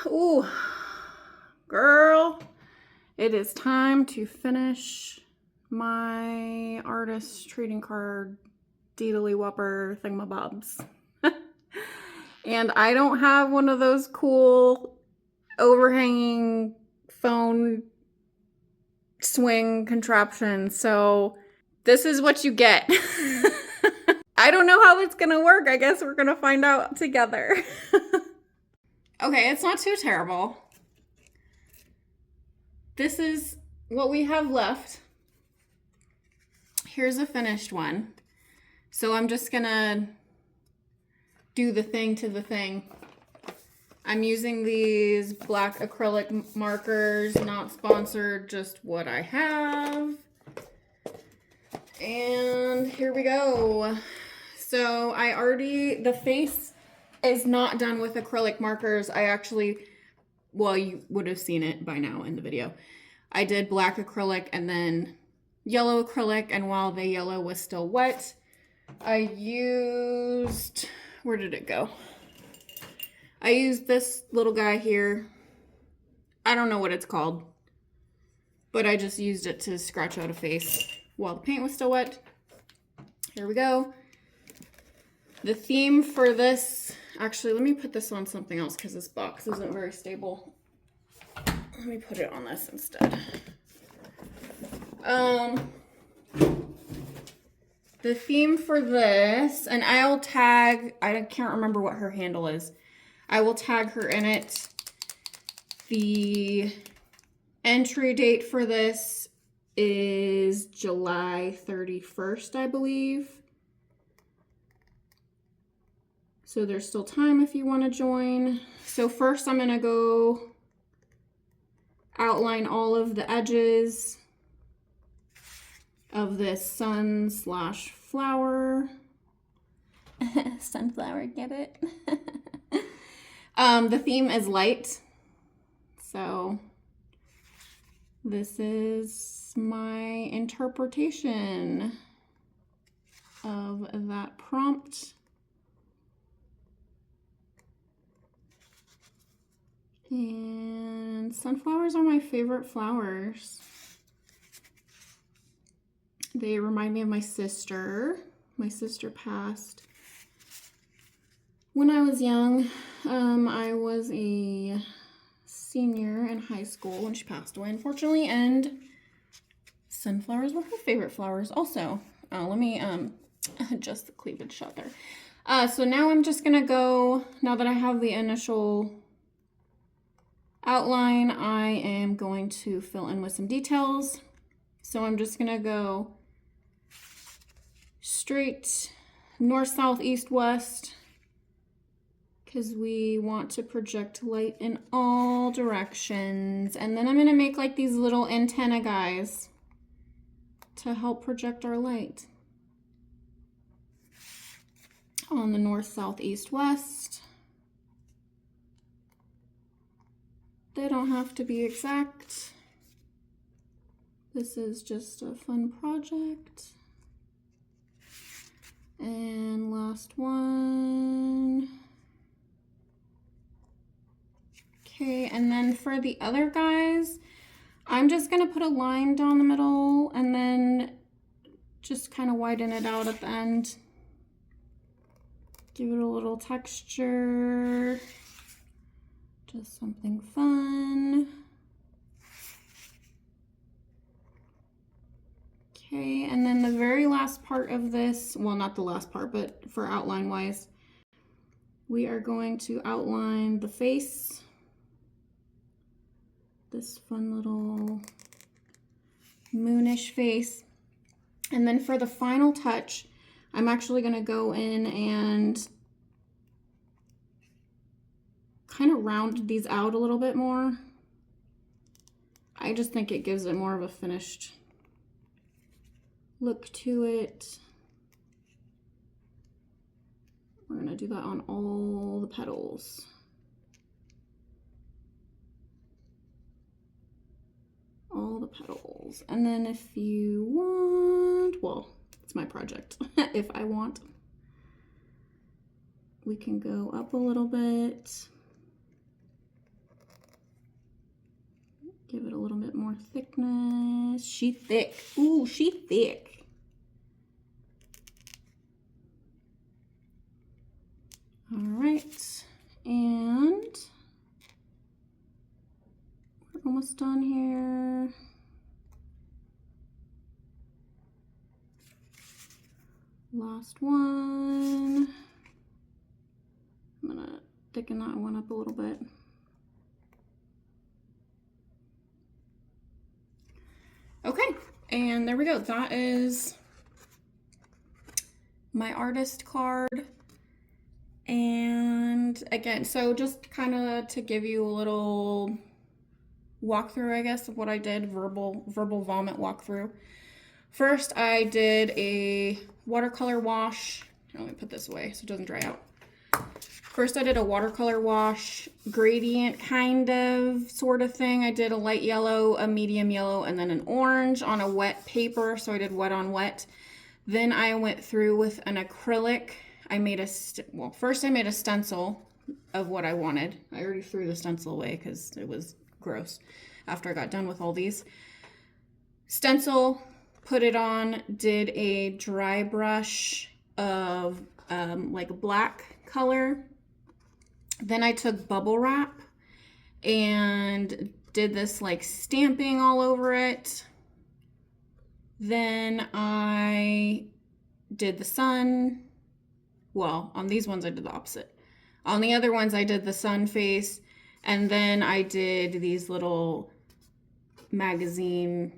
Ooh, girl, it is time to finish my artist trading card deedly whopper thingamabobs. And I don't have one of those cool overhanging phone swing contraptions, so this is what you get. I don't know how it's gonna work. I guess we're gonna find out together. Okay, it's not too terrible. This is what we have left. Here's a finished one. So I'm just gonna do the thing to the thing. I'm using these black acrylic markers, not sponsored, just what I have. And here we go. So the face is not done with acrylic markers. Well, you would have seen it by now in the video. I did black acrylic and then yellow acrylic, and while the yellow was still wet, I used, where did it go? I used this little guy here. I don't know what it's called, but I just used it to scratch out a face while the paint was still wet. Here we go. The theme for this, actually, let me put this on something else because this box isn't very stable. Let me put it on this instead. The theme for this, and I'll tag, I can't remember what her handle is. I will tag her in it. The entry date for this is July 31st, I believe. So there's still time if you want to join. So first I'm going to go outline all of the edges of this sun/flower. Sunflower, get it? The theme is light. So this is my interpretation of that prompt. And sunflowers are my favorite flowers. They remind me of my sister. My sister passed when I was young. I was a senior in high school when she passed away, unfortunately, and sunflowers were her favorite flowers also. Let me adjust the cleavage shot there. So now I'm just gonna go, now that I have the initial outline, I am going to fill in with some details. So I'm just gonna go straight north, south, east, west, because we want to project light in all directions. And then I'm gonna make like these little antenna guys to help project our light on the north, south, east, west. They don't have to be exact. This is just a fun project. And last one. Okay, and then for the other guys, I'm just gonna put a line down the middle and then just kind of widen it out at the end. Give it a little texture. Just something fun. Okay, and then the very last part of this, well, not the last part, but for outline wise, we are going to outline the face. This fun little moonish face. And then for the final touch, I'm actually gonna go in and kind of round these out a little bit more. I just think it gives it more of a finished look to it. We're gonna do that on all the petals. All the petals. And then if you want, well, it's my project. If I want, we can go up a little bit. give it a little bit more thickness. She thick. Ooh, she thick. All right, and we're almost done here. Last one. I'm gonna thicken that one up a little bit. Okay, and there we go. That is my artist card. And again, so just kind of to give you a little walkthrough, I guess, of what I did, verbal vomit walkthrough. First, I did a watercolor wash. Let me put this away so it doesn't dry out. First, I did a watercolor wash, gradient kind of, sort of thing. I did a light yellow, a medium yellow, and then an orange on a wet paper. So I did wet on wet. Then I went through with an acrylic. I made first I made a stencil of what I wanted. I already threw the stencil away because it was gross after I got done with all these. Stencil, put it on, did a dry brush of like a black color. Then I took bubble wrap and did this like stamping all over it. Then I did the sun. Well, on these ones I did the opposite. On the other ones I did the sun face, and then I did these little magazine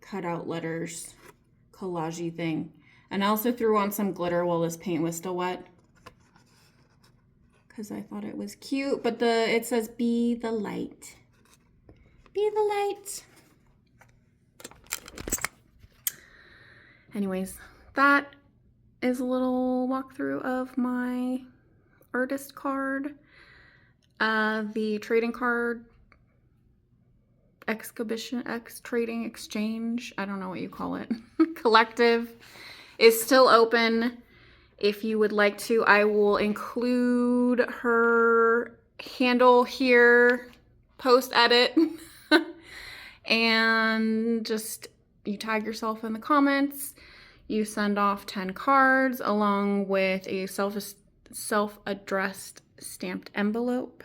cutout letters, collage-y thing. And I also threw on some glitter while this paint was still wet, because I thought it was cute. But it says be the light. Be the light. Anyways, that is a little walkthrough of my artist card. The trading card trading exchange, I don't know what you call it, collective is still open. If you would like to, I will include her handle here, post edit, and just you tag yourself in the comments. You send off 10 cards along with a self-addressed stamped envelope,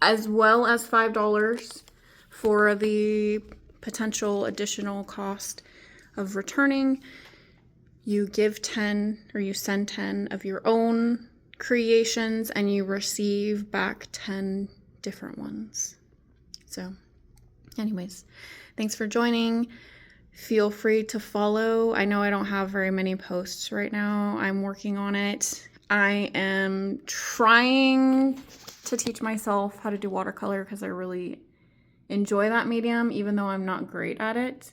as well as $5 for the potential additional cost of returning. You give 10 or you send 10 of your own creations and you receive back 10 different ones. So anyways, thanks for joining. Feel free to follow. I know I don't have very many posts right now. I'm working on it. I am trying to teach myself how to do watercolor because I really enjoy that medium, even though I'm not great at it.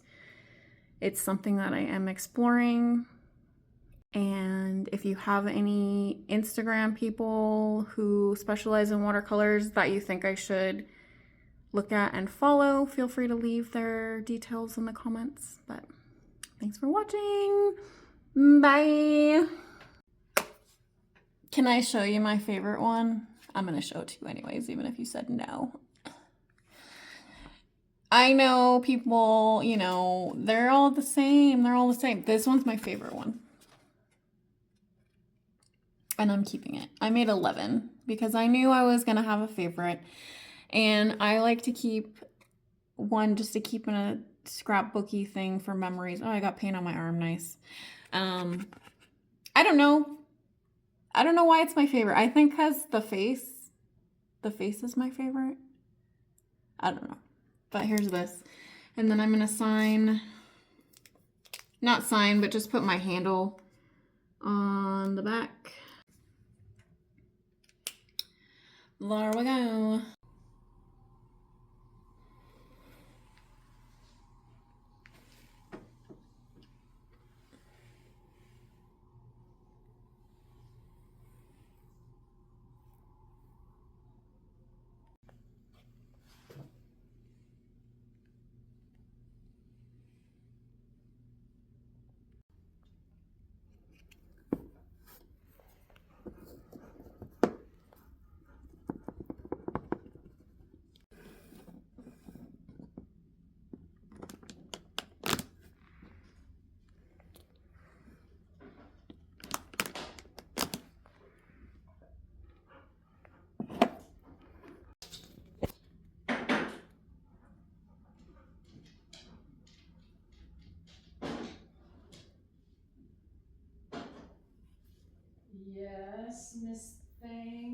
It's something that I am exploring. And if you have any Instagram people who specialize in watercolors that you think I should look at and follow, feel free to leave their details in the comments. But thanks for watching. Bye. Can I show you my favorite one? I'm going to show it to you anyways, even if you said no. I know people, you know, they're all the same. They're all the same. This one's my favorite one. And I'm keeping it. I made 11 because I knew I was going to have a favorite. And I like to keep one just to keep in a scrapbooky thing for memories. Oh, I got paint on my arm. Nice. I don't know. I don't know why it's my favorite. I think because the face is my favorite. I don't know. But here's this. And then I'm going to not sign, but just put my handle on the back. There we go. Yes, Miss Thing.